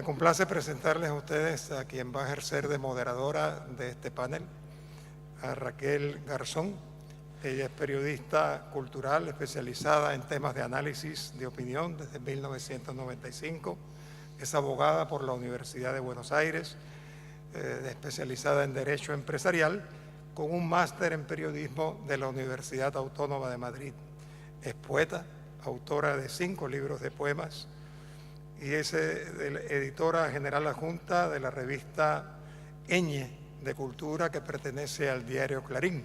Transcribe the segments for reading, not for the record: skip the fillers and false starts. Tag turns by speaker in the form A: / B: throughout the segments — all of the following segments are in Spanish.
A: Me complace presentarles a ustedes a quien va a ejercer de moderadora de este panel, a Raquel Garzón. Ella es periodista cultural especializada en temas de análisis de opinión desde 1995. Es abogada por la Universidad de Buenos Aires, especializada en Derecho Empresarial, con un máster en periodismo de la Universidad Autónoma de Madrid. Es poeta, autora de 5 libros de poemas y es editora general adjunta de la revista Eñe de Cultura, que pertenece al diario Clarín,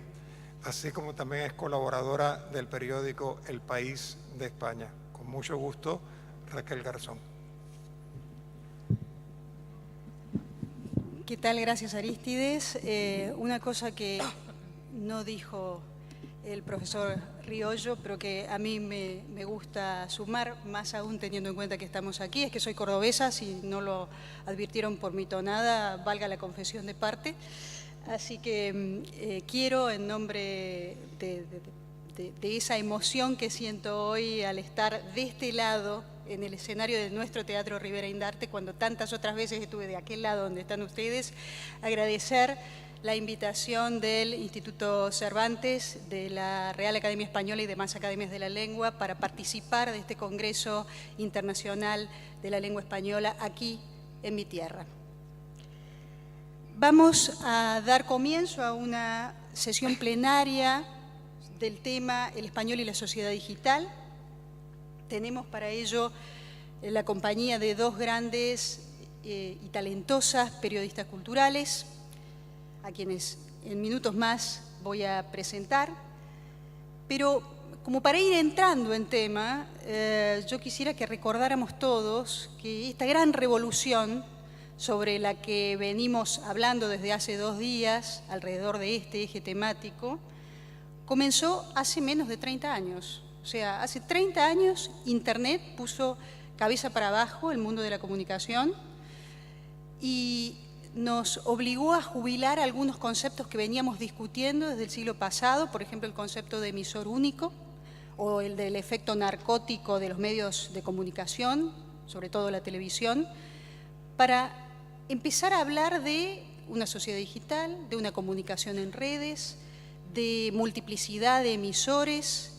A: así como también es colaboradora del periódico El País de España. Con mucho gusto, Raquel Garzón.
B: ¿Qué tal? Gracias, Arístides. Una cosa que no dijo el profesor Riollo, pero que a mí me gusta sumar, más aún teniendo en cuenta que estamos aquí, es que soy cordobesa. Si no lo advirtieron por mi tonada, valga la confesión de parte. Así que quiero, en nombre de esa emoción que siento hoy al estar de este lado, en el escenario de nuestro Teatro Rivera Indarte, cuando tantas otras veces estuve de aquel lado donde están ustedes, agradecer la invitación del Instituto Cervantes, de la Real Academia Española y demás academias de la lengua para participar de este Congreso Internacional de la Lengua Española aquí en mi tierra. Vamos a dar comienzo a una sesión plenaria del tema El español y la sociedad digital. Tenemos para ello la compañía de 2 grandes y talentosas periodistas culturales, a quienes en minutos más voy a presentar. Pero como para ir entrando en tema, yo quisiera que recordáramos todos que esta gran revolución sobre la que venimos hablando desde hace 2 días, alrededor de este eje temático, comenzó hace menos de 30 años. O sea, hace 30 años Internet puso cabeza para abajo el mundo de la comunicación y nos obligó a jubilar algunos conceptos que veníamos discutiendo desde el siglo pasado, por ejemplo, el concepto de emisor único o el del efecto narcótico de los medios de comunicación, sobre todo la televisión, para empezar a hablar de una sociedad digital, de una comunicación en redes, de multiplicidad de emisores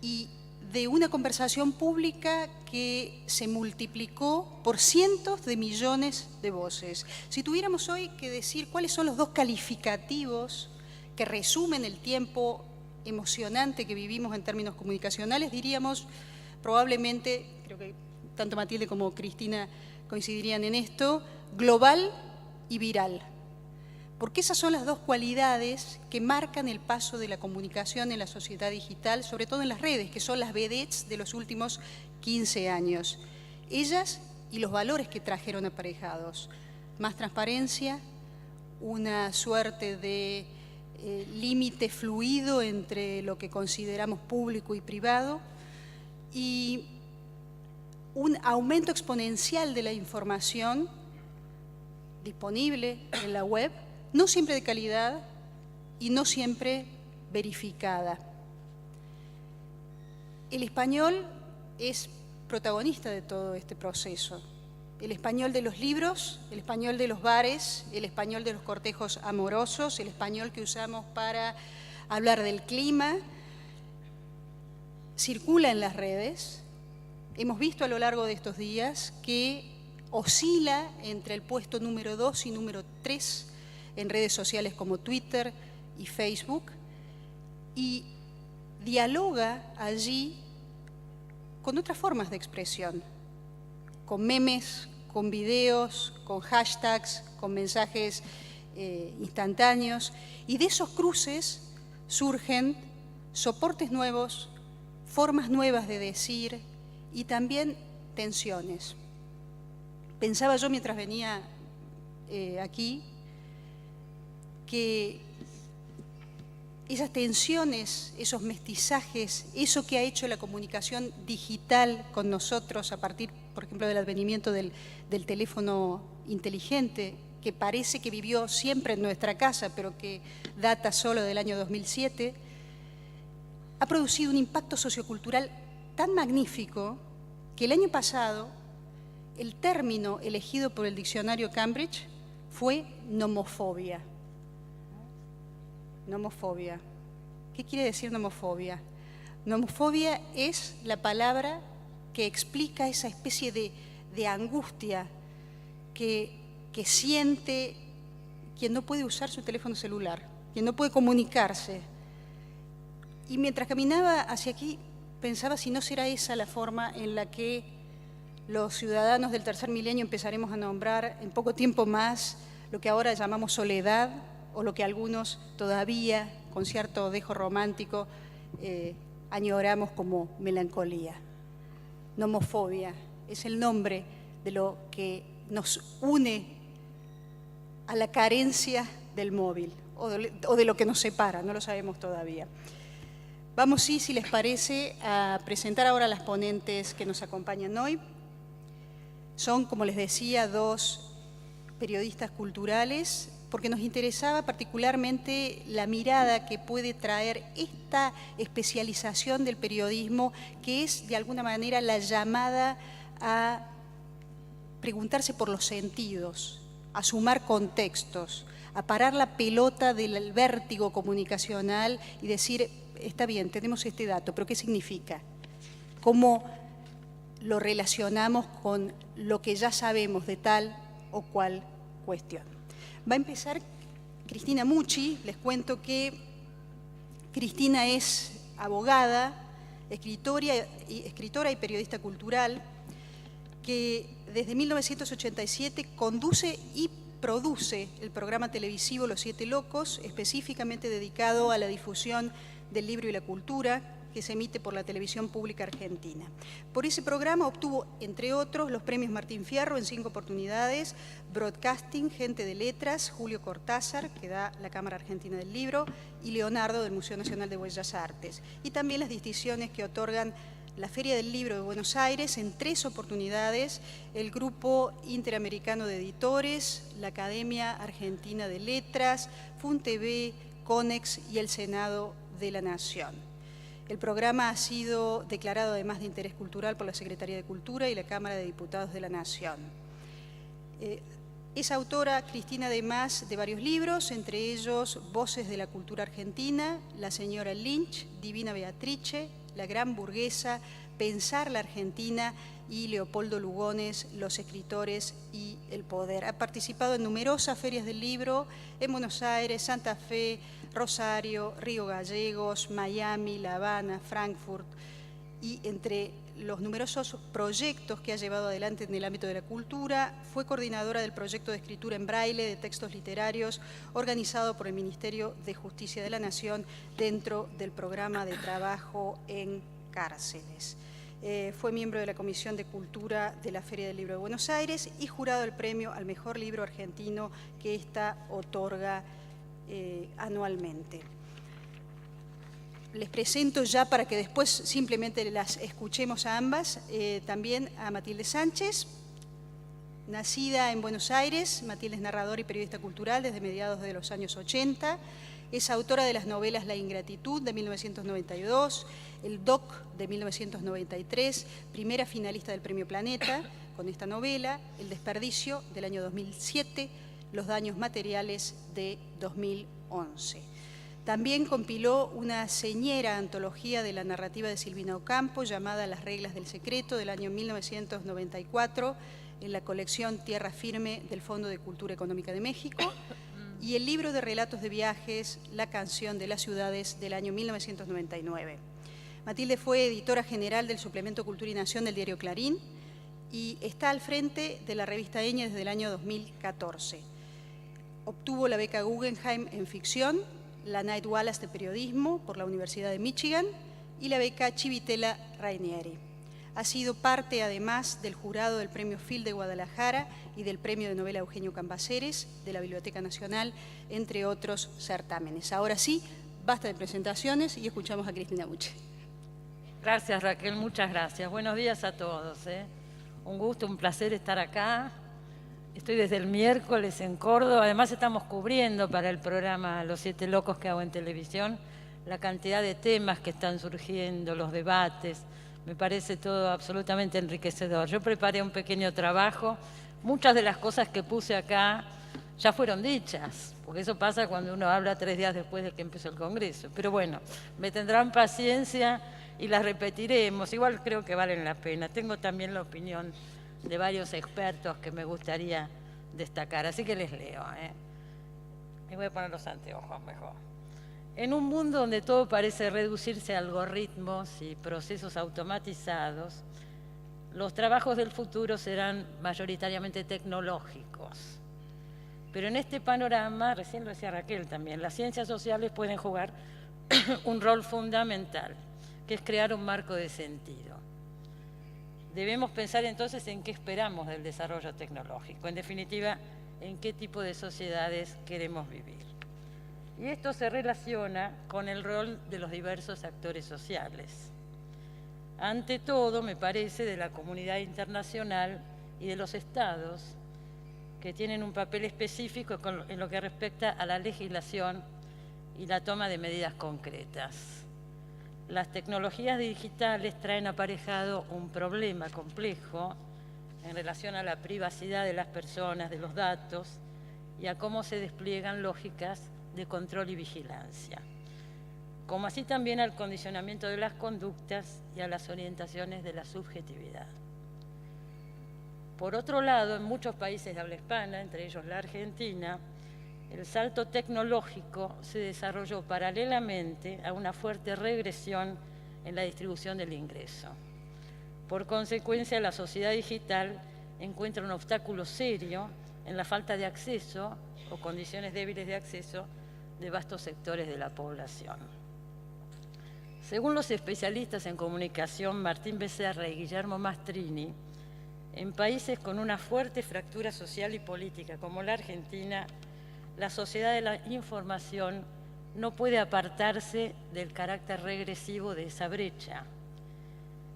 B: y de una conversación pública que se multiplicó por cientos de millones de voces. Si tuviéramos hoy que decir cuáles son los 2 calificativos que resumen el tiempo emocionante que vivimos en términos comunicacionales, diríamos probablemente, creo que tanto Matilde como Cristina coincidirían en esto, global y viral. Porque esas son las 2 cualidades que marcan el paso de la comunicación en la sociedad digital, sobre todo en las redes, que son las vedettes de los últimos 15 años. Ellas y los valores que trajeron aparejados. Más transparencia, una suerte de límite fluido entre lo que consideramos público y privado y un aumento exponencial de la información disponible en la web, no siempre de calidad y no siempre verificada. El español es protagonista de todo este proceso. El español de los libros, el español de los bares, el español de los cortejos amorosos, el español que usamos para hablar del clima, circula en las redes. Hemos visto a lo largo de estos días que oscila entre el puesto número 2 y número 3 en redes sociales como Twitter y Facebook, y dialoga allí con otras formas de expresión, con memes, con videos, con hashtags, con mensajes instantáneos, y de esos cruces surgen soportes nuevos, formas nuevas de decir y también tensiones. Pensaba yo mientras venía aquí que esas tensiones, esos mestizajes, eso que ha hecho la comunicación digital con nosotros a partir, por ejemplo, del advenimiento del teléfono inteligente, que parece que vivió siempre en nuestra casa, pero que data solo del año 2007, ha producido un impacto sociocultural tan magnífico que el año pasado el término elegido por el diccionario Cambridge fue nomofobia. Nomofobia. ¿Qué quiere decir nomofobia? Nomofobia es la palabra que explica esa especie de angustia que siente quien no puede usar su teléfono celular, quien no puede comunicarse. Y mientras caminaba hacia aquí, pensaba si no será esa la forma en la que los ciudadanos del tercer milenio empezaremos a nombrar en poco tiempo más lo que ahora llamamos soledad, o lo que algunos todavía, con cierto dejo romántico, añoramos como melancolía. Nomofobia es el nombre de lo que nos une a la carencia del móvil, o de lo que nos separa, no lo sabemos todavía. Vamos, sí, si les parece, a presentar ahora a las ponentes que nos acompañan hoy. Son, como les decía, dos periodistas culturales, porque nos interesaba particularmente la mirada que puede traer esta especialización del periodismo, que es de alguna manera la llamada a preguntarse por los sentidos, a sumar contextos, a parar la pelota del vértigo comunicacional y decir, está bien, tenemos este dato, pero ¿qué significa? ¿Cómo lo relacionamos con lo que ya sabemos de tal o cual cuestión? Va a empezar Cristina Mucci. Les cuento que Cristina es abogada, escritora y periodista cultural, que desde 1987 conduce y produce el programa televisivo Los Siete Locos, específicamente dedicado a la difusión del libro y la cultura, que se emite por la televisión pública argentina. Por ese programa obtuvo, entre otros, los premios Martín Fierro en 5 oportunidades, Broadcasting, Gente de Letras, Julio Cortázar, que da la Cámara Argentina del Libro, y Leonardo del Museo Nacional de Bellas Artes. Y también las distinciones que otorgan la Feria del Libro de Buenos Aires en 3 oportunidades, el Grupo Interamericano de Editores, la Academia Argentina de Letras, FUNTV, CONEX y el Senado de la Nación. El programa ha sido declarado además de interés cultural por la Secretaría de Cultura y la Cámara de Diputados de la Nación. Es autora, Cristina, además de varios libros, entre ellos Voces de la Cultura Argentina, La Señora Lynch, Divina Beatrice, La Gran Burguesa, Pensar la Argentina y Leopoldo Lugones, Los Escritores y el Poder. Ha participado en numerosas ferias del libro en Buenos Aires, Santa Fe, Rosario, Río Gallegos, Miami, La Habana, Frankfurt, y entre los numerosos proyectos que ha llevado adelante en el ámbito de la cultura, fue coordinadora del proyecto de escritura en braille de textos literarios organizado por el Ministerio de Justicia de la Nación dentro del programa de trabajo en cárceles. Fue miembro de la Comisión de Cultura de la Feria del Libro de Buenos Aires y jurado del premio al mejor libro argentino que ésta otorga anualmente. Les presento ya para que después simplemente las escuchemos a ambas, también a Matilde Sánchez. Nacida en Buenos Aires, Matilde es narradora y periodista cultural desde mediados de los años 80. Es autora de las novelas La Ingratitud de 1992, El Doc de 1993, primera finalista del Premio Planeta con esta novela, El Desperdicio del año 2007, Los Daños Materiales de 2011. También compiló una señera antología de la narrativa de Silvina Ocampo llamada Las Reglas del Secreto del año 1994 en la colección Tierra Firme del Fondo de Cultura Económica de México y el libro de relatos de viajes La Canción de las Ciudades del año 1999. Matilde fue editora general del suplemento Cultura y Nación del diario Clarín y está al frente de la revista Eñe desde el año 2014. Obtuvo la beca Guggenheim en ficción, la Knight Wallace de periodismo por la Universidad de Michigan y la beca Civitella Rainieri. Ha sido parte además del jurado del Premio Phil de Guadalajara y del Premio de Novela Eugenio Cambaceres de la Biblioteca Nacional, entre otros certámenes. Ahora sí, basta de presentaciones y escuchamos a Cristina Mucci.
C: Gracias, Raquel, muchas gracias. Buenos días a todos. Un gusto, un placer estar acá. Estoy desde el miércoles en Córdoba. Además estamos cubriendo para el programa Los Siete Locos que hago en televisión la cantidad de temas que están surgiendo, los debates. Me parece todo absolutamente enriquecedor. Yo preparé un pequeño trabajo. Muchas de las cosas que puse acá ya fueron dichas, porque eso pasa cuando uno habla 3 días después de que empezó el Congreso. Pero bueno, me tendrán paciencia y las repetiremos. Igual creo que valen la pena. Tengo también la opinión de varios expertos que me gustaría destacar, así que les leo. Me voy a poner los anteojos mejor. En un mundo donde todo parece reducirse a algoritmos y procesos automatizados, los trabajos del futuro serán mayoritariamente tecnológicos. Pero en este panorama, recién lo decía Raquel también, las ciencias sociales pueden jugar un rol fundamental, que es crear un marco de sentido. Debemos pensar entonces en qué esperamos del desarrollo tecnológico, en definitiva, en qué tipo de sociedades queremos vivir. Y esto se relaciona con el rol de los diversos actores sociales. Ante todo, me parece, de la comunidad internacional y de los estados, que tienen un papel específico en lo que respecta a la legislación y la toma de medidas concretas. Las tecnologías digitales traen aparejado un problema complejo en relación a la privacidad de las personas, de los datos, y a cómo se despliegan lógicas de control y vigilancia, como así también al condicionamiento de las conductas y a las orientaciones de la subjetividad. Por otro lado, en muchos países de habla hispana, entre ellos la Argentina, el salto tecnológico se desarrolló paralelamente a una fuerte regresión en la distribución del ingreso. Por consecuencia, la sociedad digital encuentra un obstáculo serio en la falta de acceso o condiciones débiles de acceso de vastos sectores de la población. Según los especialistas en comunicación Martín Becerra y Guillermo Mastrini, en países con una fuerte fractura social y política como la Argentina, la sociedad de la información no puede apartarse del carácter regresivo de esa brecha.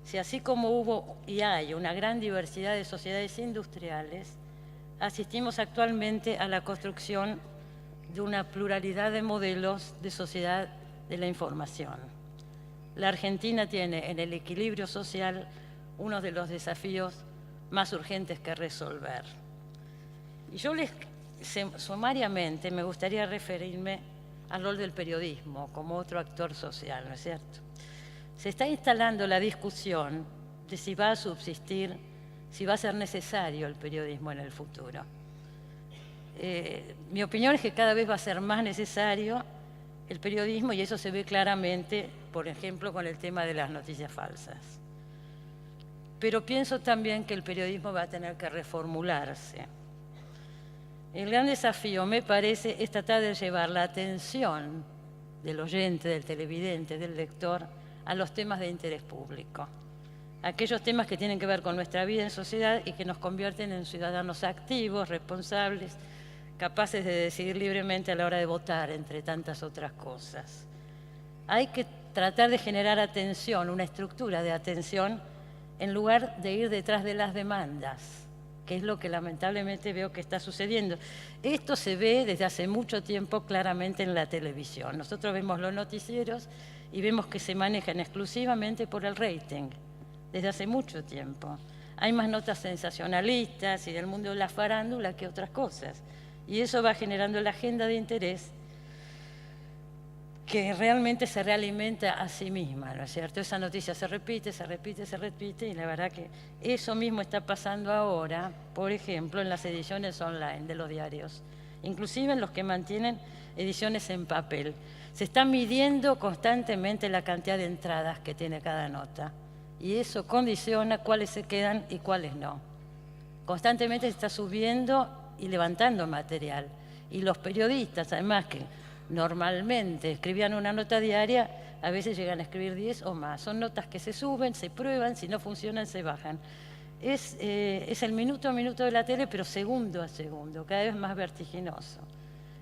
C: Si así como hubo y hay una gran diversidad de sociedades industriales, asistimos actualmente a la construcción de una pluralidad de modelos de sociedad de la información. La Argentina tiene en el equilibrio social uno de los desafíos más urgentes que resolver. Y yo sumariamente me gustaría referirme al rol del periodismo como otro actor social, ¿no es cierto? Se está instalando la discusión de si va a subsistir, si va a ser necesario el periodismo en el futuro. Mi opinión es que cada vez va a ser más necesario el periodismo, y eso se ve claramente, por ejemplo, con el tema de las noticias falsas. Pero pienso también que el periodismo va a tener que reformularse. El gran desafío, me parece, es tratar de llevar la atención del oyente, del televidente, del lector, a los temas de interés público. Aquellos temas que tienen que ver con nuestra vida en sociedad y que nos convierten en ciudadanos activos, responsables, capaces de decidir libremente a la hora de votar, entre tantas otras cosas. Hay que tratar de generar atención, una estructura de atención, en lugar de ir detrás de las demandas, que es lo que lamentablemente veo que está sucediendo. Esto se ve desde hace mucho tiempo claramente en la televisión. Nosotros vemos los noticieros y vemos que se manejan exclusivamente por el rating, desde hace mucho tiempo. Hay más notas sensacionalistas y del mundo de la farándula que otras cosas. Y eso va generando la agenda de interés que realmente se realimenta a sí misma, ¿no es cierto? Esa noticia se repite, se repite, se repite, y la verdad que eso mismo está pasando ahora, por ejemplo, en las ediciones online de los diarios, inclusive en los que mantienen ediciones en papel. Se está midiendo constantemente la cantidad de entradas que tiene cada nota, y eso condiciona cuáles se quedan y cuáles no. Constantemente se está subiendo y levantando material, y los periodistas, además, que normalmente escribían una nota diaria, a veces llegan a escribir 10 o más. Son notas que se suben, se prueban, si no funcionan se bajan. Es el minuto a minuto de la tele, pero segundo a segundo, cada vez más vertiginoso.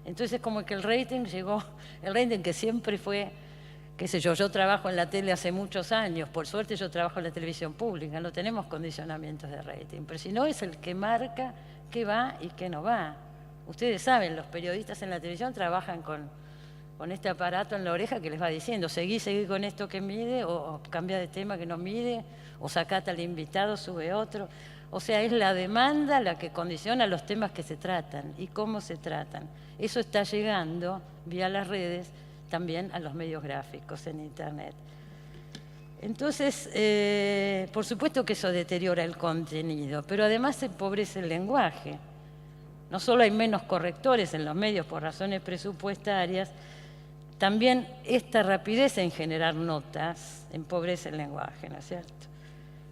C: Entonces es como que el rating llegó, el rating que siempre fue, qué sé yo trabajo en la tele hace muchos años, por suerte yo trabajo en la televisión pública, no tenemos condicionamientos de rating, pero si no es el que marca qué va y qué no va. Ustedes saben, los periodistas en la televisión trabajan con con este aparato en la oreja que les va diciendo, seguí con esto que mide, o cambia de tema que no mide, o sacate al invitado, sube otro. O sea, es la demanda la que condiciona los temas que se tratan y cómo se tratan. Eso está llegando vía las redes también a los medios gráficos en Internet. Entonces, por supuesto que eso deteriora el contenido, pero además se empobrece el lenguaje. No solo hay menos correctores en los medios por razones presupuestarias, también esta rapidez en generar notas empobrece el lenguaje, ¿no es cierto?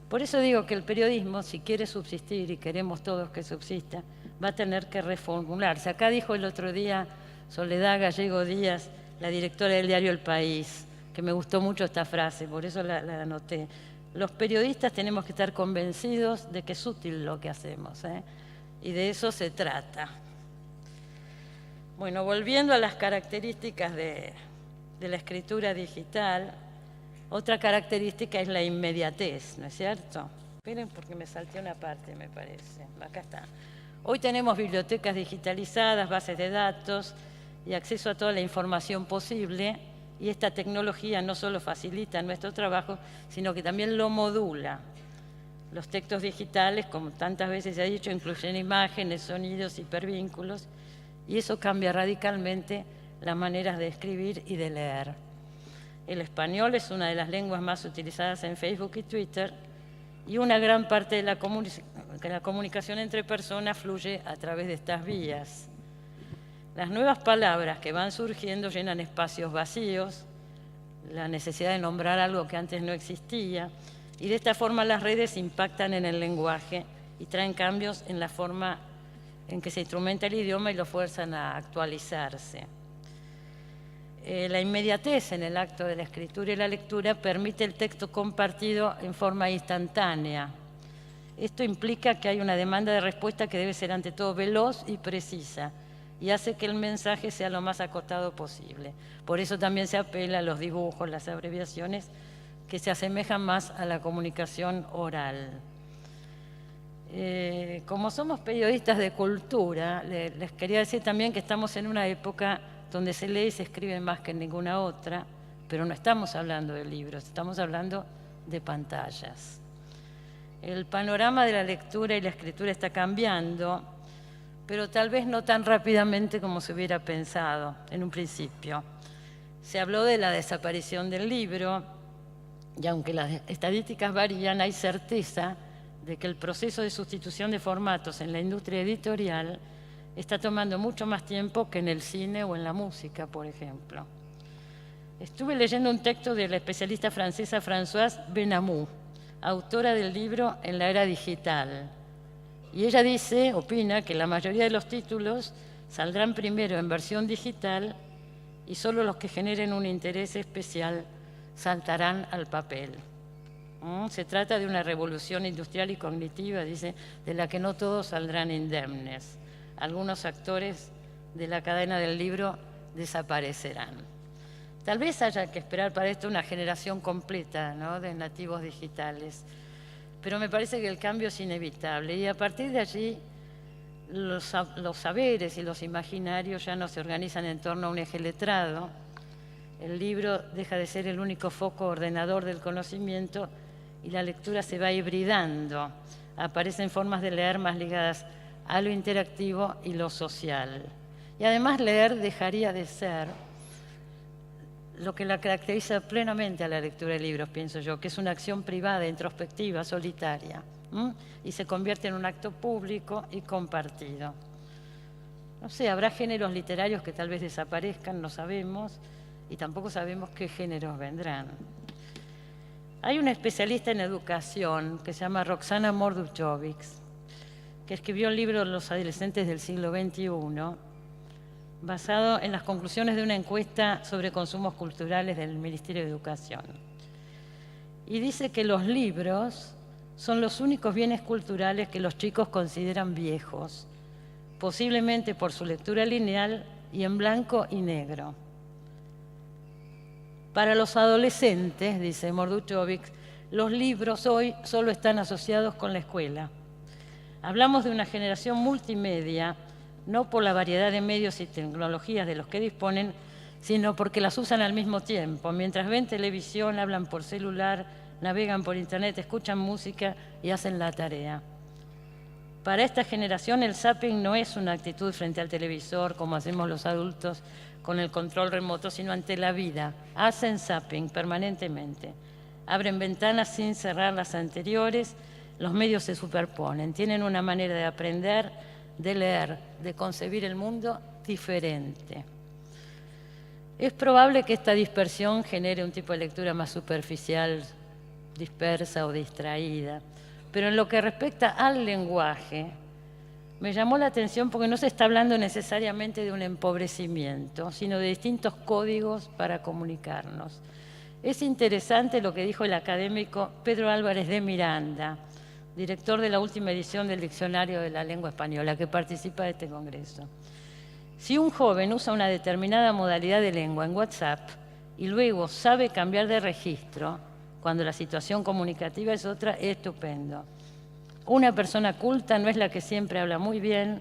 C: Por eso digo que el periodismo, si quiere subsistir, y queremos todos que subsista, va a tener que reformularse. Acá dijo el otro día Soledad Gallego Díaz, la directora del diario El País, que me gustó mucho esta frase, por eso la anoté. Los periodistas tenemos que estar convencidos de que es útil lo que hacemos, y de eso se trata. Bueno, volviendo a las características de la escritura digital, otra característica es la inmediatez, ¿no es cierto? Esperen porque me salté una parte, me parece. Acá está. Hoy tenemos bibliotecas digitalizadas, bases de datos y acceso a toda la información posible, y esta tecnología no solo facilita nuestro trabajo, sino que también lo modula. Los textos digitales, como tantas veces se ha dicho, incluyen imágenes, sonidos, hipervínculos, y eso cambia radicalmente las maneras de escribir y de leer. El español es una de las lenguas más utilizadas en Facebook y Twitter, y una gran parte de la comunicación entre personas fluye a través de estas vías. Las nuevas palabras que van surgiendo llenan espacios vacíos, la necesidad de nombrar algo que antes no existía, y de esta forma las redes impactan en el lenguaje y traen cambios en la forma en que se instrumenta el idioma y lo fuerzan a actualizarse. La inmediatez en el acto de la escritura y la lectura permite el texto compartido en forma instantánea. Esto implica que hay una demanda de respuesta que debe ser ante todo veloz y precisa, y hace que el mensaje sea lo más acotado posible. Por eso también se apela a los dibujos, las abreviaciones, que se asemejan más a la comunicación oral. Como somos periodistas de cultura, les quería decir también que estamos en una época donde se lee y se escribe más que en ninguna otra, pero no estamos hablando de libros, estamos hablando de pantallas. El panorama de la lectura y la escritura está cambiando, pero tal vez no tan rápidamente como se hubiera pensado en un principio. Se habló de la desaparición del libro, y aunque las estadísticas varían, hay certeza de que el proceso de sustitución de formatos en la industria editorial está tomando mucho más tiempo que en el cine o en la música, por ejemplo. Estuve leyendo un texto de la especialista francesa Françoise Benamou, autora del libro En la era digital. Y ella opina que la mayoría de los títulos saldrán primero en versión digital y solo los que generen un interés especial saltarán al papel. Se trata de una revolución industrial y cognitiva, dice, de la que no todos saldrán indemnes. Algunos actores de la cadena del libro desaparecerán. Tal vez haya que esperar para esto una generación completa, ¿no?, de nativos digitales, pero me parece que el cambio es inevitable, y a partir de allí los saberes y los imaginarios ya no se organizan en torno a un eje letrado. El libro deja de ser el único foco ordenador del conocimiento y la lectura se va hibridando. Aparecen formas de leer más ligadas a lo interactivo y lo social. Y además leer dejaría de ser lo que la caracteriza plenamente a la lectura de libros, pienso yo, que es una acción privada, introspectiva, solitaria, y se convierte en un acto público y compartido. No sé, habrá géneros literarios que tal vez desaparezcan, no sabemos, y tampoco sabemos qué géneros vendrán. Hay una especialista en educación que se llama Roxana Morduchovics, que escribió el libro Los adolescentes del siglo XXI, basado en las conclusiones de una encuesta sobre consumos culturales del Ministerio de Educación. Y dice que los libros son los únicos bienes culturales que los chicos consideran viejos, posiblemente por su lectura lineal y en blanco y negro. Para los adolescentes, dice Morduchovics, los libros hoy solo están asociados con la escuela. Hablamos de una generación multimedia, no por la variedad de medios y tecnologías de los que disponen, sino porque las usan al mismo tiempo. Mientras ven televisión, hablan por celular, navegan por internet, escuchan música y hacen la tarea. Para esta generación el zapping no es una actitud frente al televisor como hacemos los adultos con el control remoto, sino ante la vida. Hacen zapping permanentemente. Abren ventanas sin cerrar las anteriores, los medios se superponen. Tienen una manera de aprender, de leer, de concebir el mundo diferente. Es probable que esta dispersión genere un tipo de lectura más superficial, dispersa o distraída. Pero en lo que respecta al lenguaje, me llamó la atención porque no se está hablando necesariamente de un empobrecimiento, sino de distintos códigos para comunicarnos. Es interesante lo que dijo el académico Pedro Álvarez de Miranda, director de la última edición del Diccionario de la Lengua Española, que participa de este congreso. Si un joven usa una determinada modalidad de lengua en WhatsApp y luego sabe cambiar de registro, cuando la situación comunicativa es otra, es estupendo. Una persona culta no es la que siempre habla muy bien,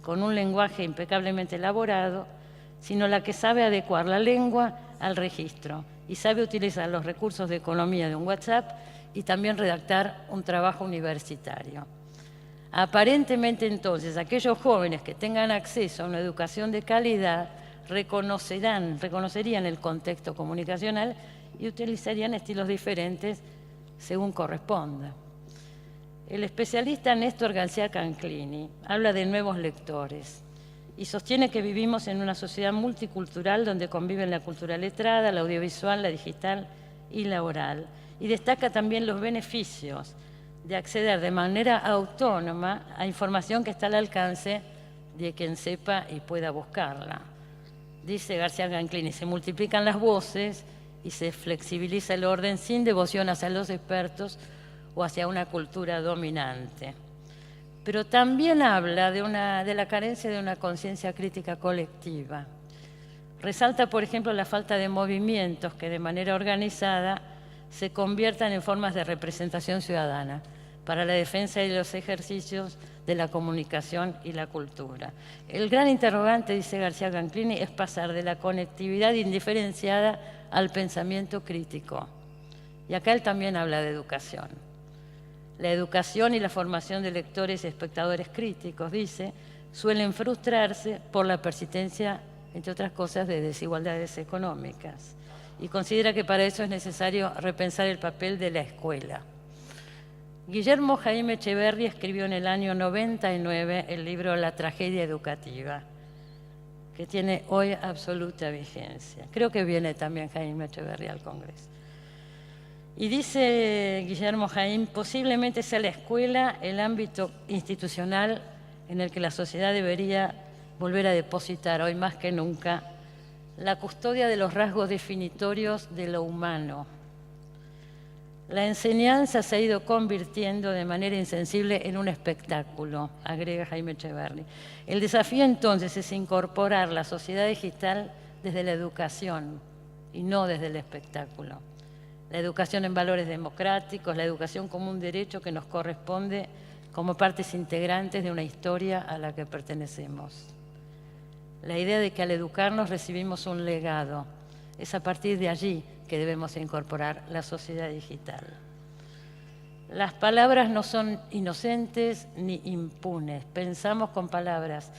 C: con un lenguaje impecablemente elaborado, sino la que sabe adecuar la lengua al registro y sabe utilizar los recursos de economía de un WhatsApp y también redactar un trabajo universitario. Aparentemente, entonces, aquellos jóvenes que tengan acceso a una educación de calidad reconocerían el contexto comunicacional y utilizarían estilos diferentes según corresponda. El especialista Néstor García Canclini habla de nuevos lectores y sostiene que vivimos en una sociedad multicultural donde conviven la cultura letrada, la audiovisual, la digital y la oral. Y destaca también los beneficios de acceder de manera autónoma a información que está al alcance de quien sepa y pueda buscarla. Dice García Canclini, se multiplican las voces y se flexibiliza el orden sin devoción hacia los expertos o hacia una cultura dominante. Pero también habla de la carencia de una conciencia crítica colectiva. Resalta, por ejemplo, la falta de movimientos que de manera organizada se conviertan en formas de representación ciudadana para la defensa de los ejercicios de la comunicación y la cultura. El gran interrogante, dice García Canclini, es pasar de la conectividad indiferenciada al pensamiento crítico. Y acá él también habla de educación. La educación y la formación de lectores y espectadores críticos, dice, suelen frustrarse por la persistencia, entre otras cosas, de desigualdades económicas. Y considera que para eso es necesario repensar el papel de la escuela. Guillermo Jaime Echeverri escribió en el año 99 el libro La tragedia educativa, que tiene hoy absoluta vigencia. Creo que viene también Jaime Echeverri al Congreso. Y dice Guillermo Jaime, posiblemente sea la escuela el ámbito institucional en el que la sociedad debería volver a depositar hoy más que nunca la custodia de los rasgos definitorios de lo humano. La enseñanza se ha ido convirtiendo de manera insensible en un espectáculo, agrega Jaime Echeverri. El desafío entonces es incorporar la sociedad digital desde la educación y no desde el espectáculo. La educación en valores democráticos, la educación como un derecho que nos corresponde como partes integrantes de una historia a la que pertenecemos. La idea de que al educarnos recibimos un legado, es a partir de allí que debemos incorporar la sociedad digital. Las palabras no son inocentes ni impunes, pensamos con palabras,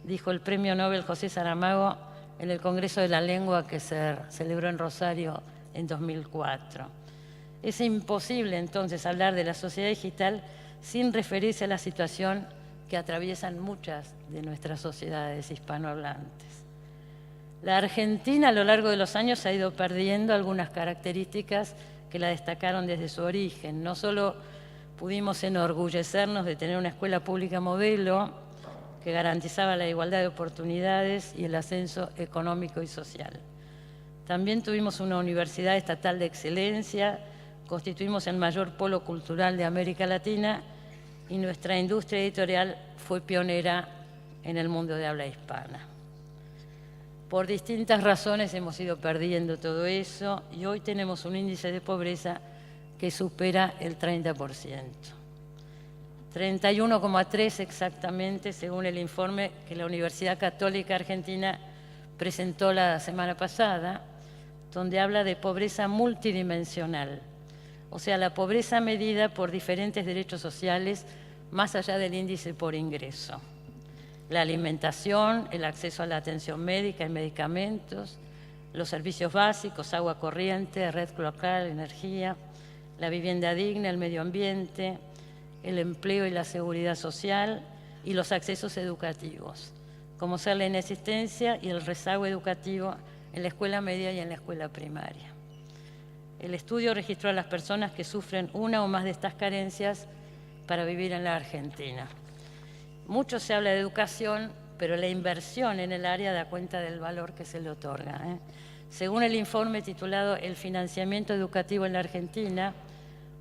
C: dijo el premio Nobel José Saramago en el Congreso de la Lengua que se celebró en Rosario en 2004. Es imposible entonces hablar de la sociedad digital sin referirse a la situación que atraviesan muchas de nuestras sociedades hispanohablantes. La Argentina a lo largo de los años ha ido perdiendo algunas características que la destacaron desde su origen. No solo pudimos enorgullecernos de tener una escuela pública modelo que garantizaba la igualdad de oportunidades y el ascenso económico y social. También tuvimos una universidad estatal de excelencia, constituimos el mayor polo cultural de América Latina y nuestra industria editorial fue pionera en el mundo de habla hispana. Por distintas razones hemos ido perdiendo todo eso y hoy tenemos un índice de pobreza que supera el 30%. 31,3 exactamente, según el informe que la Universidad Católica Argentina presentó la semana pasada, donde habla de pobreza multidimensional, o sea, la pobreza medida por diferentes derechos sociales más allá del índice por ingreso. La alimentación, el acceso a la atención médica y medicamentos, los servicios básicos, agua corriente, red local, energía, la vivienda digna, el medio ambiente, el empleo y la seguridad social y los accesos educativos, como ser la inexistencia y el rezago educativo en la escuela media y en la escuela primaria. El estudio registró a las personas que sufren una o más de estas carencias para vivir en la Argentina. Mucho se habla de educación, pero la inversión en el área da cuenta del valor que se le otorga. Según el informe titulado El financiamiento educativo en la Argentina,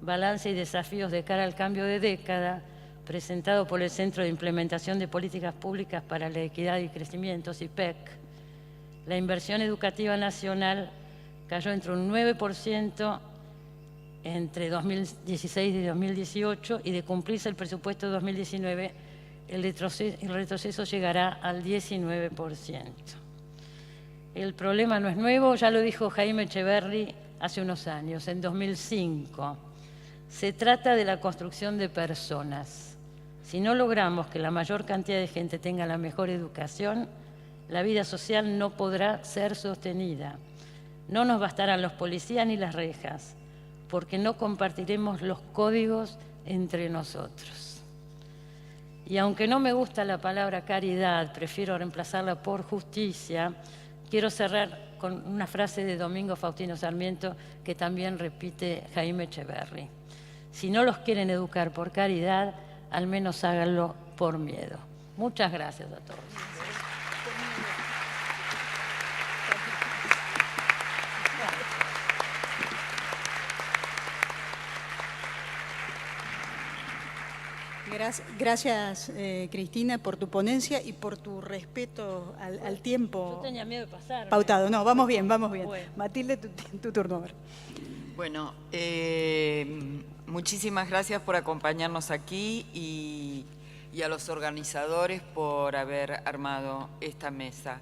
C: balance y desafíos de cara al cambio de década, presentado por el Centro de Implementación de Políticas Públicas para la Equidad y Crecimiento, CIPEC, la inversión educativa nacional cayó entre un 9% entre 2016 y 2018, y de cumplirse el presupuesto de 2019, el retroceso llegará al 19%. El problema no es nuevo, ya lo dijo Jaime Echeverry hace unos años, en 2005. Se trata de la construcción de personas. Si no logramos que la mayor cantidad de gente tenga la mejor educación, la vida social no podrá ser sostenida. No nos bastarán los policías ni las rejas, porque no compartiremos los códigos entre nosotros. Y aunque no me gusta la palabra caridad, prefiero reemplazarla por justicia, quiero cerrar con una frase de Domingo Faustino Sarmiento que también repite Jaime Echeverry. Si no los quieren educar por caridad, al menos háganlo por miedo. Muchas gracias a todos.
B: Gracias, Cristina, por tu ponencia y por tu respeto al tiempo.
C: Yo tenía miedo de pasar.
B: Pautado. No, vamos bien, vamos bien.
C: Bueno.
B: Matilde, tu turno ahora.
D: Bueno, muchísimas gracias por acompañarnos aquí y a los organizadores por haber armado esta mesa.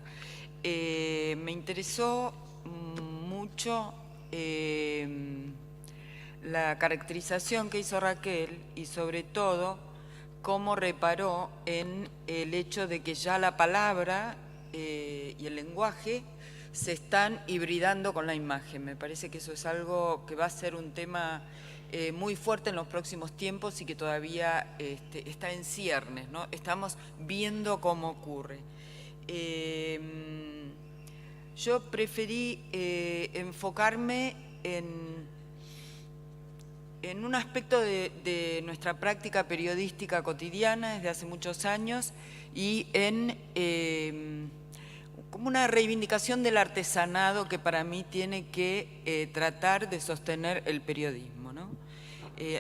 D: Me interesó mucho la caracterización que hizo Raquel y sobre todo cómo reparó en el hecho de que ya la palabra y el lenguaje se están hibridando con la imagen. Me parece que eso es algo que va a ser un tema muy fuerte en los próximos tiempos y que todavía está en ciernes, ¿no? Estamos viendo cómo ocurre. Yo preferí enfocarme en un aspecto de nuestra práctica periodística cotidiana desde hace muchos años y en como una reivindicación del artesanado que para mí tiene que tratar de sostener el periodismo, ¿no?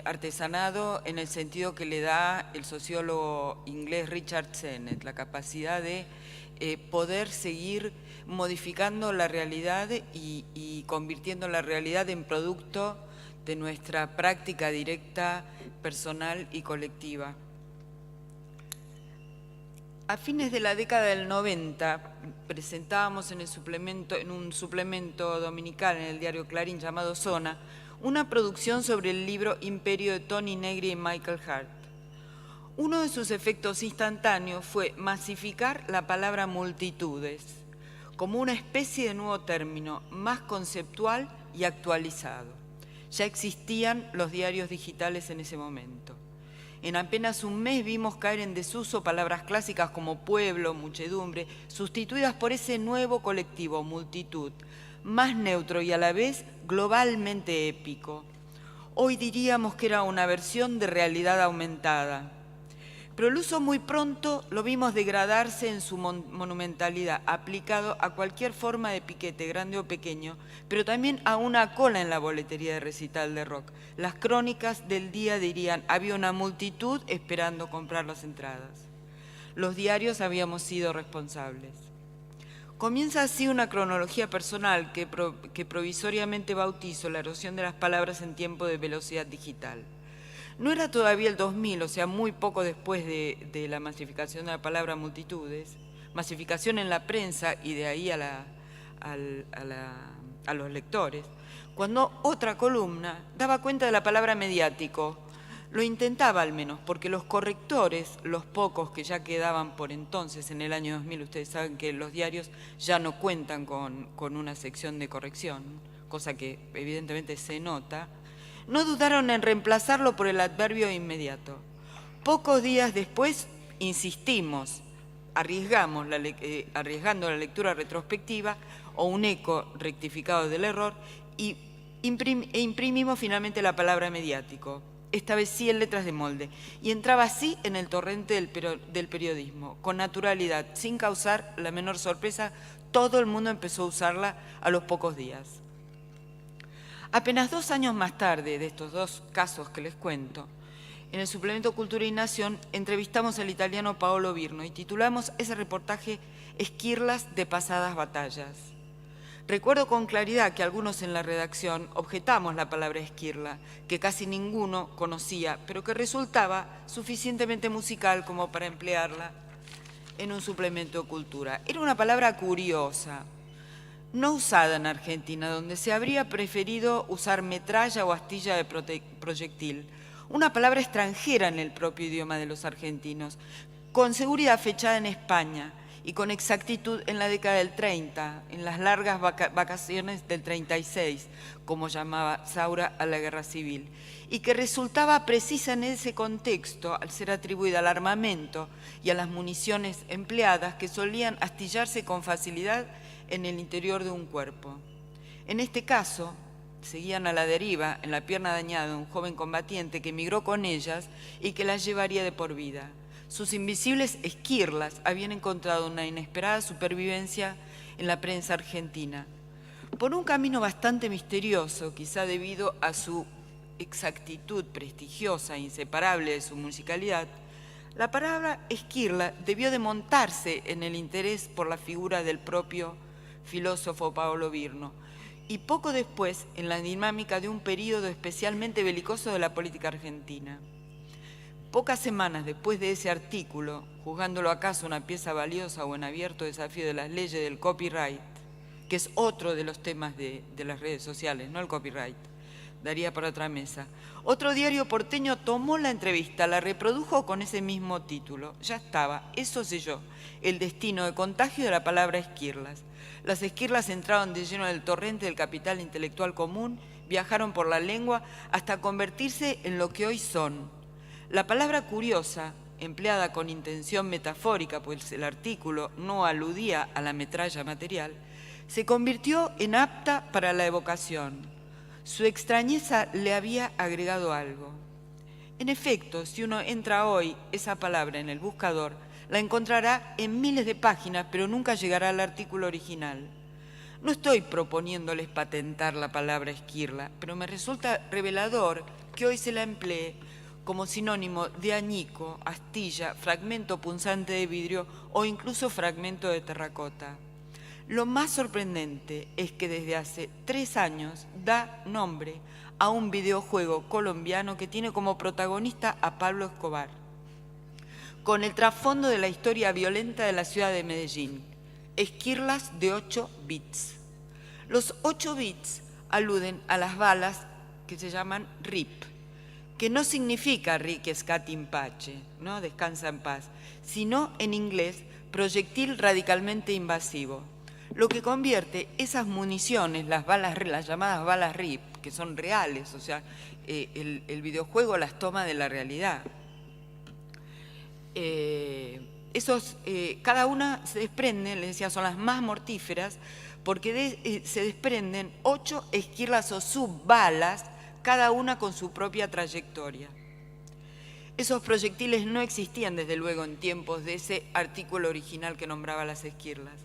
D: Artesanado en el sentido que le da el sociólogo inglés Richard Sennett, la capacidad de poder seguir modificando la realidad y convirtiendo la realidad en producto de nuestra práctica directa, personal y colectiva. A fines de la década del 90 presentábamos en un suplemento dominical en el diario Clarín llamado Zona, una producción sobre el libro Imperio de Tony Negri y Michael Hart. Uno de sus efectos instantáneos fue masificar la palabra multitudes como una especie de nuevo término más conceptual y actualizado. Ya existían los diarios digitales en ese momento. En apenas un mes vimos caer en desuso palabras clásicas como pueblo, muchedumbre, sustituidas por ese nuevo colectivo, multitud, más neutro y a la vez globalmente épico. Hoy diríamos que era una versión de realidad aumentada. Pero el uso muy pronto lo vimos degradarse en su monumentalidad, aplicado a cualquier forma de piquete, grande o pequeño, pero también a una cola en la boletería de recital de rock. Las crónicas del día dirían, había una multitud esperando comprar las entradas. Los diarios habíamos sido responsables. Comienza así una cronología personal que provisoriamente bautizo la erosión de las palabras en tiempo de velocidad digital. No era todavía el 2000, o sea, muy poco después de la masificación de la palabra multitudes, masificación en la prensa y de ahí a los lectores, cuando otra columna daba cuenta de la palabra mediático. Lo intentaba al menos, porque los correctores, los pocos que ya quedaban por entonces, en el año 2000, ustedes saben que los diarios ya no cuentan con una sección de corrección, cosa que evidentemente se nota, no dudaron en reemplazarlo por el adverbio inmediato. Pocos días después, insistimos, arriesgando la lectura retrospectiva o un eco rectificado del error e imprimimos finalmente la palabra mediático, esta vez sí en letras de molde, y entraba así en el torrente del periodismo, con naturalidad, sin causar la menor sorpresa. Todo el mundo empezó a usarla a los pocos días. Apenas 2 años más tarde de estos 2 casos que les cuento, en el suplemento Cultura y Nación entrevistamos al italiano Paolo Virno y titulamos ese reportaje Esquirlas de pasadas batallas. Recuerdo con claridad que algunos en la redacción objetamos la palabra esquirla, que casi ninguno conocía, pero que resultaba suficientemente musical como para emplearla en un suplemento de cultura. Era una palabra curiosa, no usada en Argentina, donde se habría preferido usar metralla o astilla de proyectil. Una palabra extranjera en el propio idioma de los argentinos, con seguridad fechada en España, y con exactitud en la década del 30, en las largas vacaciones del 36, como llamaba Saura a la guerra civil, y que resultaba precisa en ese contexto al ser atribuida al armamento y a las municiones empleadas que solían astillarse con facilidad en el interior de un cuerpo. En este caso, seguían a la deriva en la pierna dañada de un joven combatiente que emigró con ellas y que las llevaría de por vida. Sus invisibles esquirlas habían encontrado una inesperada supervivencia en la prensa argentina. Por un camino bastante misterioso, quizá debido a su exactitud prestigiosa e inseparable de su musicalidad, la palabra esquirla debió de montarse en el interés por la figura del propio filósofo Paolo Virno, y poco después en la dinámica de un período especialmente belicoso de la política argentina. Pocas semanas después de ese artículo, juzgándolo acaso una pieza valiosa o en abierto desafío de las leyes del copyright, que es otro de los temas de las redes sociales, no el copyright, daría para otra mesa, otro diario porteño tomó la entrevista, la reprodujo con ese mismo título. Ya estaba, eso selló el destino de contagio de la palabra esquirlas. Las esquirlas entraron de lleno en el torrente del capital intelectual común, viajaron por la lengua hasta convertirse en lo que hoy son. La palabra curiosa, empleada con intención metafórica, pues el artículo no aludía a la metralla material, se convirtió en apta para la evocación. Su extrañeza le había agregado algo. En efecto, si uno entra hoy esa palabra en el buscador, la encontrará en miles de páginas, pero nunca llegará al artículo original. No estoy proponiéndoles patentar la palabra esquirla, pero me resulta revelador que hoy se la emplee como sinónimo de añico, astilla, fragmento punzante de vidrio o incluso fragmento de terracota. Lo más sorprendente es que desde hace 3 años da nombre a un videojuego colombiano que tiene como protagonista a Pablo Escobar, con el trasfondo de la historia violenta de la ciudad de Medellín, esquirlas de 8 bits. Los 8 bits aluden a las balas que se llaman RIP, que no significa Riquescat in pace, ¿no? Descansa en paz, sino en inglés proyectil radicalmente invasivo, lo que convierte esas municiones, las llamadas balas RIP, que son reales, o sea, el videojuego las toma de la realidad. Cada una se desprende, les decía, son las más mortíferas, porque se desprenden 8 esquirlas o subbalas, cada una con su propia trayectoria. Esos proyectiles no existían desde luego en tiempos de ese artículo original que nombraba las esquirlas.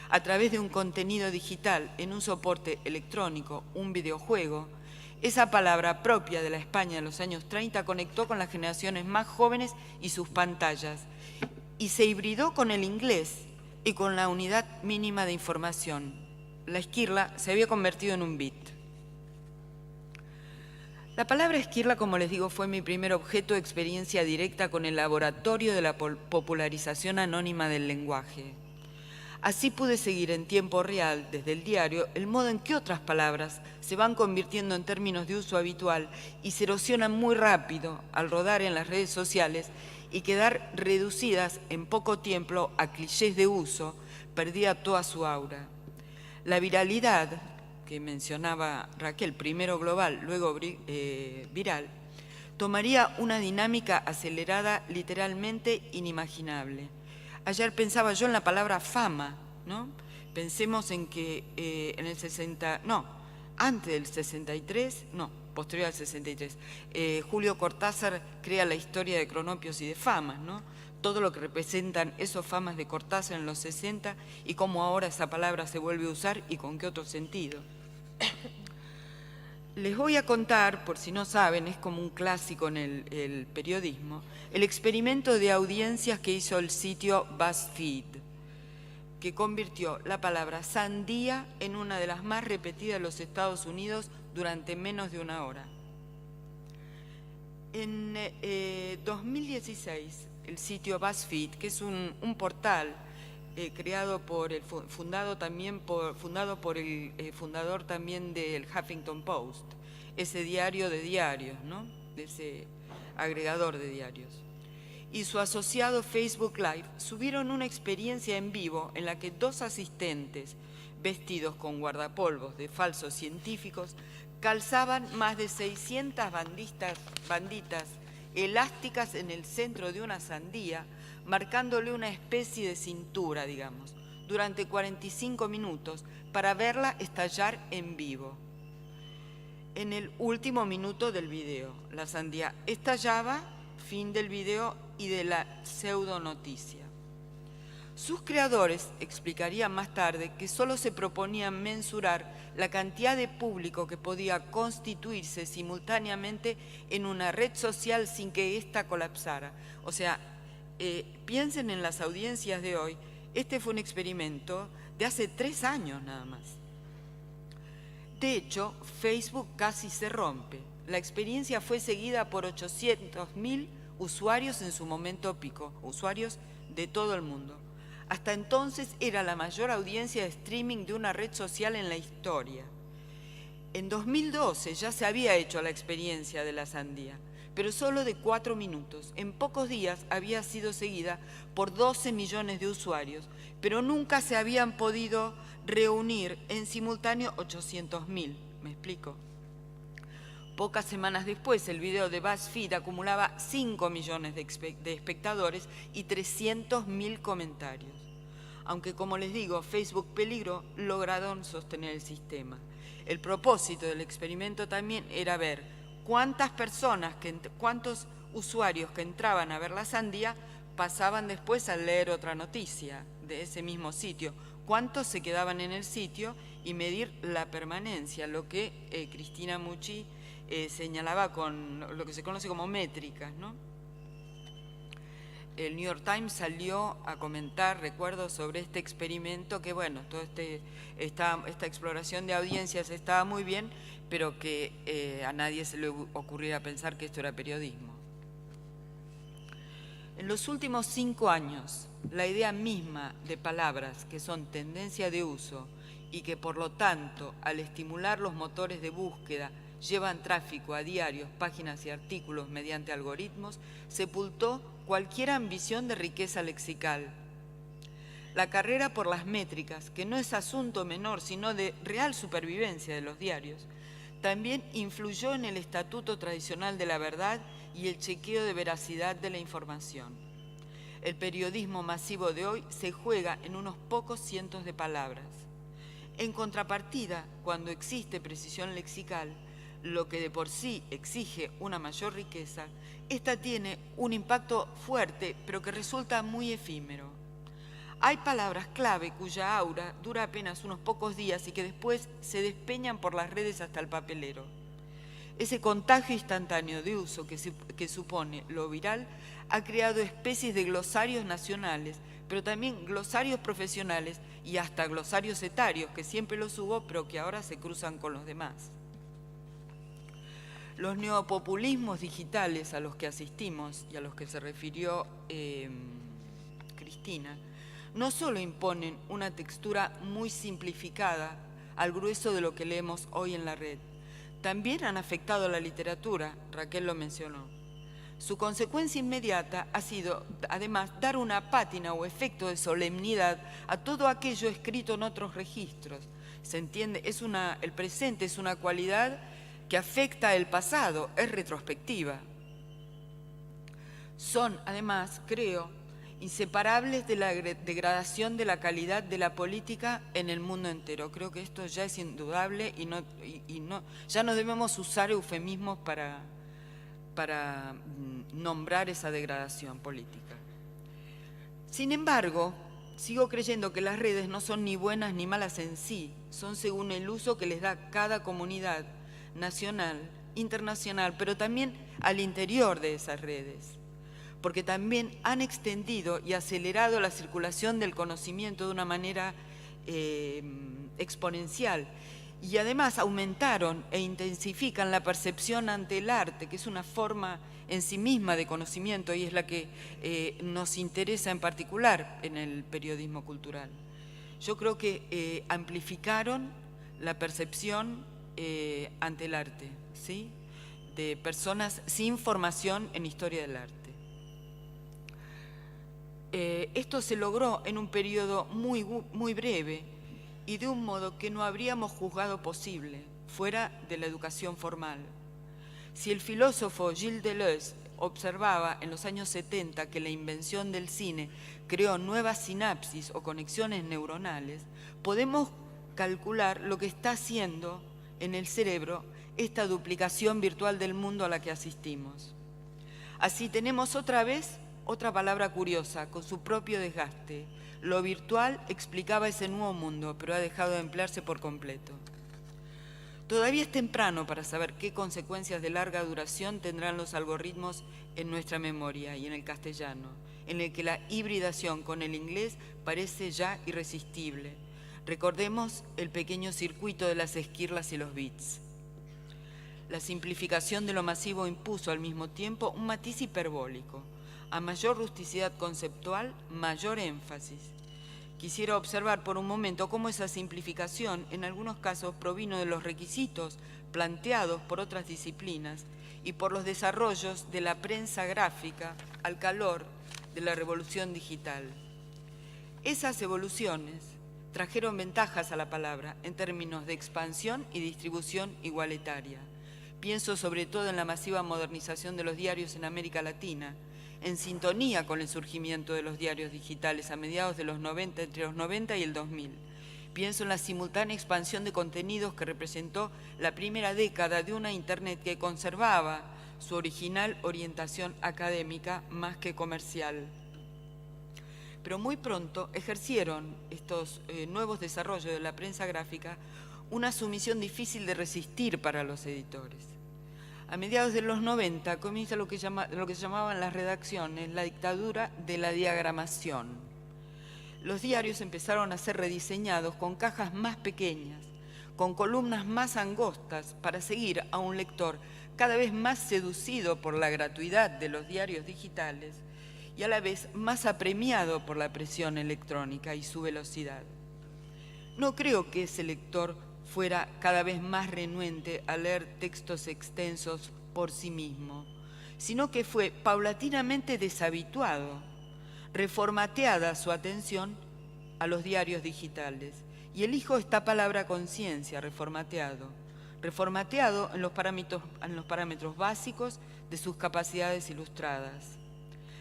D: A través de un contenido digital en un soporte electrónico, un videojuego, esa palabra propia de la España de los años 30 conectó con las generaciones más jóvenes y sus pantallas, y se hibridó con el inglés y con la unidad mínima de información. La esquirla se había convertido en un bit. La palabra esquirla, como les digo, fue mi primer objeto de experiencia directa con el laboratorio de la popularización anónima del lenguaje. Así pude seguir en tiempo real, desde el diario, el modo en que otras palabras se van convirtiendo en términos de uso habitual y se erosionan muy rápido al rodar en las redes sociales y quedar reducidas en poco tiempo a clichés de uso, perdía toda su aura. La viralidad, que mencionaba Raquel, primero global, luego viral, tomaría una dinámica acelerada literalmente inimaginable. Ayer pensaba yo en la palabra fama, ¿no? Pensemos en que antes del 63, posterior al 63, Julio Cortázar crea la historia de Cronopios y de Famas, ¿no? Todo lo que representan esos famas de Cortázar en los 60 y cómo ahora esa palabra se vuelve a usar y con qué otro sentido. Les voy a contar, por si no saben, es como un clásico en el periodismo, el experimento de audiencias que hizo el sitio BuzzFeed, que convirtió la palabra sandía en una de las más repetidas en los Estados Unidos durante menos de una hora. En 2016, el sitio BuzzFeed, que es un portal creado fundado por el fundador también del Huffington Post, ese diario de diarios, ¿no? De ese agregador de diarios. Y su asociado Facebook Live subieron una experiencia en vivo en la que 2 asistentes vestidos con guardapolvos de falsos científicos calzaban más de 600 banditas elásticas en el centro de una sandía, marcándole una especie de cintura, digamos, durante 45 minutos para verla estallar en vivo. En el último minuto del video, la sandía estallaba, fin del video y de la pseudonoticia. Sus creadores explicarían más tarde que solo se proponían mensurar la cantidad de público que podía constituirse simultáneamente en una red social sin que ésta colapsara. O sea, piensen en las audiencias de hoy, este fue un experimento de hace 3 años nada más. De hecho, Facebook casi se rompe. La experiencia fue seguida por 800.000 usuarios en su momento pico, usuarios de todo el mundo. Hasta entonces era la mayor audiencia de streaming de una red social en la historia. En 2012 ya se había hecho la experiencia de la sandía, pero solo de 4 minutos. En pocos días había sido seguida por 12 millones de usuarios, pero nunca se habían podido reunir en simultáneo 800.000. ¿Me explico? Pocas semanas después, el video de BuzzFeed acumulaba 5 millones de espectadores y 300.000 comentarios. Aunque, como les digo, Facebook peligró, lograron sostener el sistema. El propósito del experimento también era ver cuántos usuarios que entraban a ver la sandía pasaban después a leer otra noticia de ese mismo sitio, cuántos se quedaban en el sitio y medir la permanencia, lo que Cristina Mucci señalaba con lo que se conoce como métricas, ¿no? El New York Times salió a comentar, recuerdo, sobre este experimento, que bueno, toda esta exploración de audiencias estaba muy bien, pero que a nadie se le ocurriera pensar que esto era periodismo. En los últimos 5 años, la idea misma de palabras que son tendencia de uso y que por lo tanto, al estimular los motores de búsqueda, llevan tráfico a diarios, páginas y artículos mediante algoritmos, sepultó cualquier ambición de riqueza lexical. La carrera por las métricas, que no es asunto menor, sino de real supervivencia de los diarios, también influyó en el estatuto tradicional de la verdad y el chequeo de veracidad de la información. El periodismo masivo de hoy se juega en unos pocos cientos de palabras. En contrapartida, cuando existe precisión lexical, lo que de por sí exige una mayor riqueza, esta tiene un impacto fuerte, pero que resulta muy efímero. Hay palabras clave cuya aura dura apenas unos pocos días y que después se despeñan por las redes hasta el papelero. Ese contagio instantáneo de uso que supone lo viral ha creado especies de glosarios nacionales, pero también glosarios profesionales y hasta glosarios etarios, que siempre los hubo, pero que ahora se cruzan con los demás. Los neopopulismos digitales a los que asistimos y a los que se refirió Cristina no solo imponen una textura muy simplificada al grueso de lo que leemos hoy en la red, también han afectado a la literatura, Raquel lo mencionó. Su consecuencia inmediata ha sido, además, dar una pátina o efecto de solemnidad a todo aquello escrito en otros registros. ¿Se entiende? El presente es una cualidad que afecta el pasado, es retrospectiva. Son, además, creo, inseparables de la degradación de la calidad de la política en el mundo entero. Creo que esto ya es indudable y ya no debemos usar eufemismos para nombrar esa degradación política. Sin embargo, sigo creyendo que las redes no son ni buenas ni malas en sí, son según el uso que les da cada comunidad nacional, internacional, pero también al interior de esas redes, porque también han extendido y acelerado la circulación del conocimiento de una manera exponencial, y además aumentaron e intensifican la percepción ante el arte, que es una forma en sí misma de conocimiento y es la que nos interesa en particular en el periodismo cultural. Yo creo que amplificaron la percepción ante el arte, ¿sí?, de personas sin formación en historia del arte. Esto se logró en un periodo muy breve y de un modo que no habríamos juzgado posible, fuera de la educación formal. Si el filósofo Gilles Deleuze observaba en los años 70 que la invención del cine creó nuevas sinapsis o conexiones neuronales, podemos calcular lo que está haciendo en el cerebro esta duplicación virtual del mundo a la que asistimos. Así tenemos otra vez otra palabra curiosa, con su propio desgaste. Lo virtual explicaba ese nuevo mundo, pero ha dejado de emplearse por completo. Todavía es temprano para saber qué consecuencias de larga duración tendrán los algoritmos en nuestra memoria y en el castellano, en el que la hibridación con el inglés parece ya irresistible. Recordemos el pequeño circuito de las esquirlas y los bits. La simplificación de lo masivo impuso al mismo tiempo un matiz hiperbólico. A mayor rusticidad conceptual, mayor énfasis. Quisiera observar por un momento cómo esa simplificación en algunos casos provino de los requisitos planteados por otras disciplinas y por los desarrollos de la prensa gráfica al calor de la revolución digital. Esas evoluciones trajeron ventajas a la palabra en términos de expansión y distribución igualitaria. Pienso sobre todo en la masiva modernización de los diarios en América Latina, en sintonía con el surgimiento de los diarios digitales a mediados de los 90, entre los 90 y el 2000. Pienso en la simultánea expansión de contenidos que representó la primera década de una Internet que conservaba su original orientación académica más que comercial. Pero muy pronto ejercieron estos nuevos desarrollos de la prensa gráfica una sumisión difícil de resistir para los editores. A mediados de los 90 comienza lo que se llamaban las redacciones, la dictadura de la diagramación. Los diarios empezaron a ser rediseñados con cajas más pequeñas, con columnas más angostas para seguir a un lector cada vez más seducido por la gratuidad de los diarios digitales y a la vez más apremiado por la presión electrónica y su velocidad. No creo que ese lector fuera cada vez más renuente a leer textos extensos por sí mismo, sino que fue paulatinamente deshabituado, reformateada su atención a los diarios digitales. Y elijo esta palabra conciencia, reformateado en los parámetros básicos de sus capacidades ilustradas.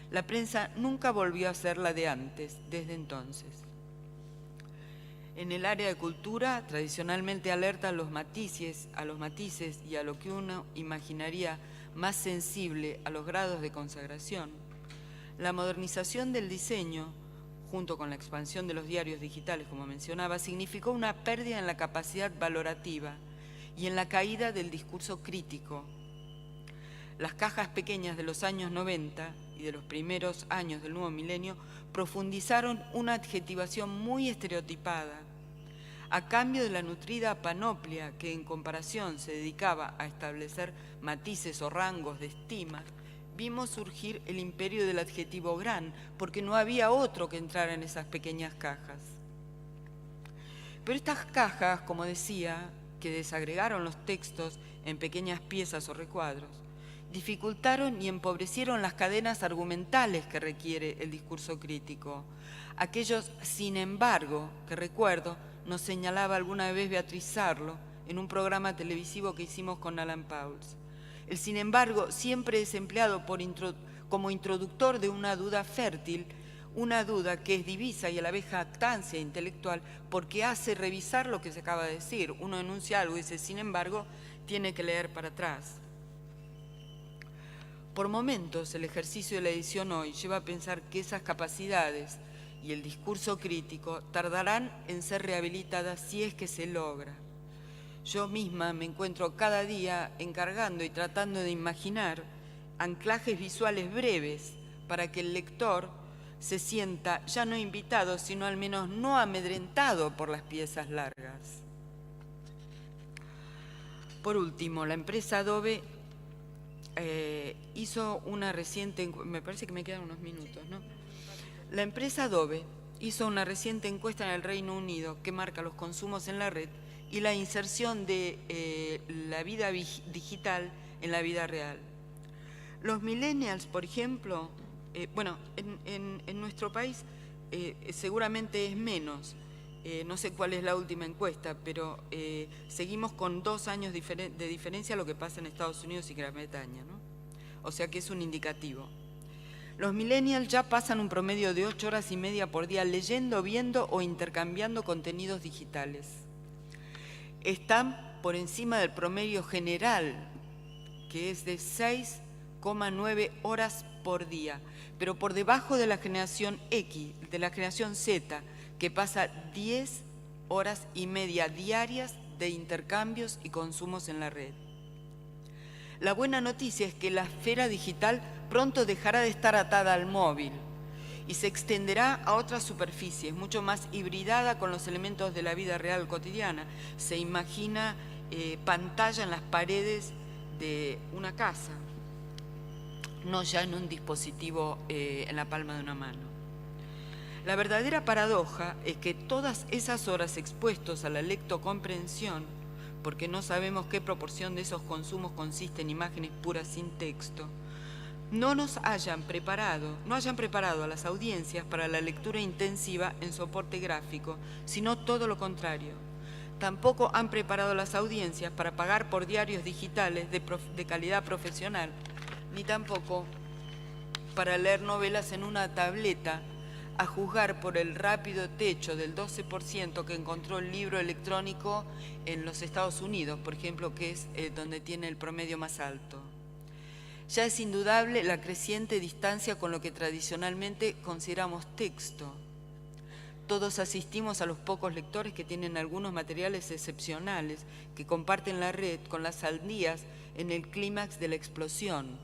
D: La prensa nunca volvió a ser la de antes, desde entonces. En el área de cultura, tradicionalmente alerta a los matices y a lo que uno imaginaría más sensible a los grados de consagración, la modernización del diseño, junto con la expansión de los diarios digitales, como mencionaba, significó una pérdida en la capacidad valorativa y en la caída del discurso crítico. Las cajas pequeñas de los años 90 y de los primeros años del nuevo milenio profundizaron una adjetivación muy estereotipada, a cambio de la nutrida panoplia que en comparación se dedicaba a establecer matices o rangos de estima, vimos surgir el imperio del adjetivo gran, porque no había otro que entrara en esas pequeñas cajas. Pero estas cajas, como decía, que desagregaron los textos en pequeñas piezas o recuadros, dificultaron y empobrecieron las cadenas argumentales que requiere el discurso crítico. Aquellos, sin embargo, que recuerdo, nos señalaba alguna vez Beatriz Sarlo en un programa televisivo que hicimos con Alan Pauls. El sin embargo siempre es empleado como introductor de una duda fértil, una duda que es divisa y a la vez jactancia intelectual, porque hace revisar lo que se acaba de decir. Uno enuncia algo y dice, sin embargo, tiene que leer para atrás. Por momentos, el ejercicio de la edición hoy lleva a pensar que esas capacidades y el discurso crítico tardarán en ser rehabilitadas si es que se logra. Yo misma me encuentro cada día encargando y tratando de imaginar anclajes visuales breves para que el lector se sienta ya no invitado, sino al menos no amedrentado por las piezas largas. Por último, la empresa Adobe hizo una reciente, me parece que me quedan unos minutos, ¿no? La empresa Adobe hizo una reciente encuesta en el Reino Unido que marca los consumos en la red y la inserción de la vida digital en la vida real. Los millennials, por ejemplo, bueno, en nuestro país seguramente es menos, no sé cuál es la última encuesta, pero seguimos con 2 años de diferencia a lo que pasa en Estados Unidos y Gran Bretaña, ¿no? O sea que es un indicativo. Los millennials ya pasan un promedio de 8 horas y media por día leyendo, viendo o intercambiando contenidos digitales. Están por encima del promedio general, que es de 6,9 horas por día, pero por debajo de la generación X, de la generación Z, que pasa 10 horas y media diarias de intercambios y consumos en la red. La buena noticia es que la esfera digital pronto dejará de estar atada al móvil y se extenderá a otras superficies, mucho más hibridada con los elementos de la vida real cotidiana. Se imagina pantalla en las paredes de una casa, no ya en un dispositivo en la palma de una mano. La verdadera paradoja es que todas esas horas expuestos a la lectocomprensión, porque no sabemos qué proporción de esos consumos consiste en imágenes puras sin texto, no hayan preparado a las audiencias para la lectura intensiva en soporte gráfico, sino todo lo contrario. Tampoco han preparado a las audiencias para pagar por diarios digitales de calidad profesional, ni tampoco para leer novelas en una tableta, a juzgar por el rápido techo del 12% que encontró el libro electrónico en los Estados Unidos, por ejemplo, que es donde tiene el promedio más alto. Ya es indudable la creciente distancia con lo que tradicionalmente consideramos texto. Todos asistimos a los pocos lectores que tienen algunos materiales excepcionales, que comparten la red con las sandías en el clímax de la explosión,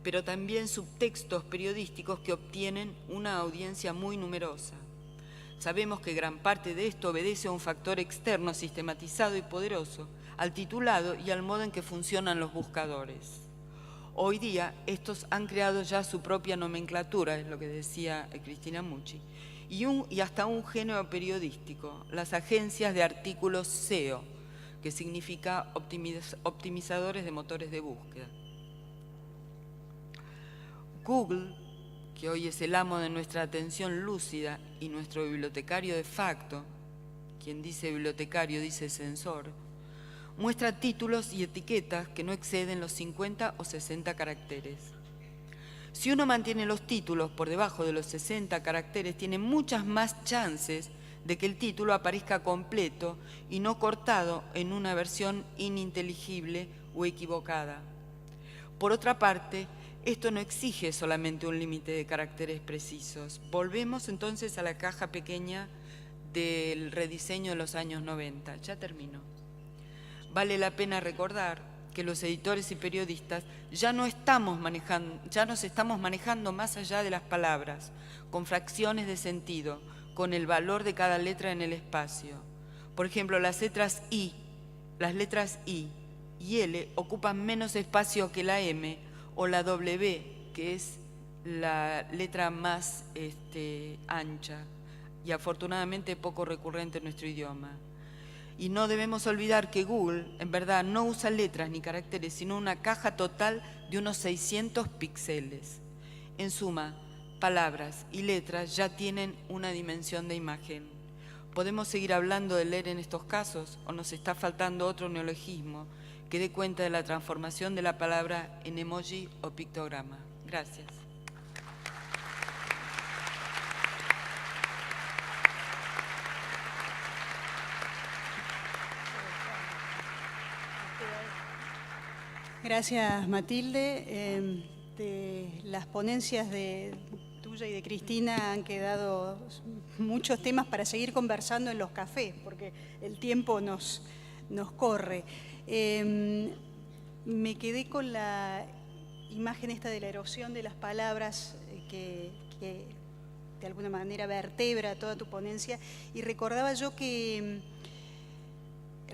D: pero también subtextos periodísticos que obtienen una audiencia muy numerosa. Sabemos que gran parte de esto obedece a un factor externo sistematizado y poderoso, al titulado y al modo en que funcionan los buscadores. Hoy día estos han creado ya su propia nomenclatura, es lo que decía Cristina Mucci, y hasta un género periodístico, las agencias de artículos SEO, que significa optimizadores de motores de búsqueda. Google, que hoy es el amo de nuestra atención lúcida y nuestro bibliotecario de facto, quien dice bibliotecario dice censor, muestra títulos y etiquetas que no exceden los 50 o 60 caracteres. Si uno mantiene los títulos por debajo de los 60 caracteres, tiene muchas más chances de que el título aparezca completo y no cortado en una versión ininteligible o equivocada. Por otra parte, esto no exige solamente un límite de caracteres precisos. Volvemos entonces a la caja pequeña del rediseño de los años 90. Ya termino. Vale la pena recordar que los editores y periodistas ya nos estamos manejando más allá de las palabras, con fracciones de sentido, con el valor de cada letra en el espacio. Por ejemplo, las letras I y L ocupan menos espacio que la M o la W, que es la letra más ancha y afortunadamente poco recurrente en nuestro idioma. Y no debemos olvidar que Google, en verdad, no usa letras ni caracteres, sino una caja total de unos 600 píxeles. En suma, palabras y letras ya tienen una dimensión de imagen. ¿Podemos seguir hablando de leer en estos casos o nos está faltando otro neologismo que dé cuenta de la transformación de la palabra en emoji o pictograma? Gracias.
B: Gracias, Matilde. De las ponencias tuya y de Cristina han quedado muchos temas para seguir conversando en los cafés, porque el tiempo nos corre. Me quedé con la imagen esta de la erosión de las palabras que de alguna manera vertebra toda tu ponencia, y recordaba yo que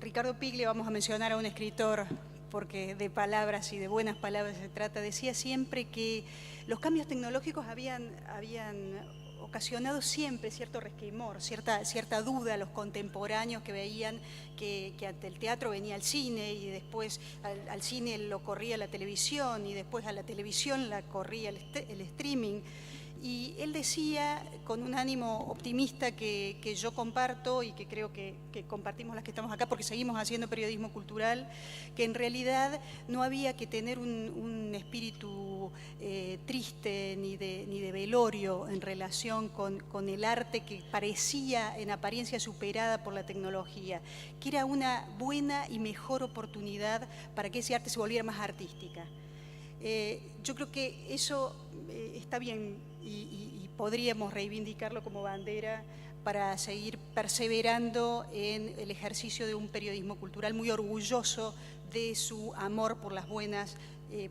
B: Ricardo Piglia, vamos a mencionar a un escritor porque de palabras y de buenas palabras se trata, decía siempre que los cambios tecnológicos habían ocasionado siempre cierto resquemor, cierta duda a los contemporáneos que veían que ante el teatro venía el cine y después al cine lo corría la televisión y después a la televisión la corría el streaming. Y él decía, con un ánimo optimista que yo comparto y que creo que compartimos las que estamos acá porque seguimos haciendo periodismo cultural, que en realidad no había que tener un espíritu triste ni de velorio en relación con el arte que parecía en apariencia superada por la tecnología, que era una buena y mejor oportunidad para que ese arte se volviera más artística. Yo creo que eso está bien y podríamos reivindicarlo como bandera para seguir perseverando en el ejercicio de un periodismo cultural muy orgulloso de su amor por las buenas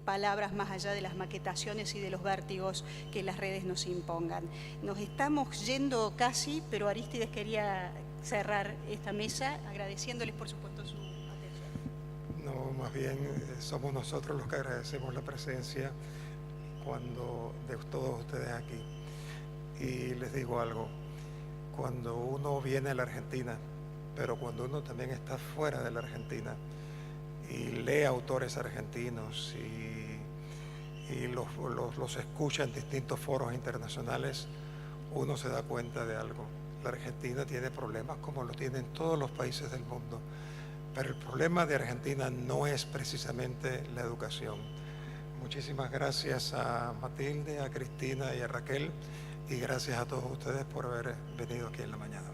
B: palabras, más allá de las maquetaciones y de los vértigos que las redes nos impongan. Nos estamos yendo casi, pero Arístides quería cerrar esta mesa agradeciéndoles por supuesto su atención.
A: No, más bien somos nosotros los que agradecemos la presencia de todos ustedes aquí. Y les digo algo, cuando uno viene a la Argentina, pero cuando uno también está fuera de la Argentina y lee autores argentinos y los escucha en distintos foros internacionales, uno se da cuenta de algo. La Argentina tiene problemas como lo tienen todos los países del mundo, pero el problema de Argentina no es precisamente la educación. Muchísimas gracias a Matilde, a Cristina y a Raquel, y gracias a todos ustedes por haber venido aquí en la mañana.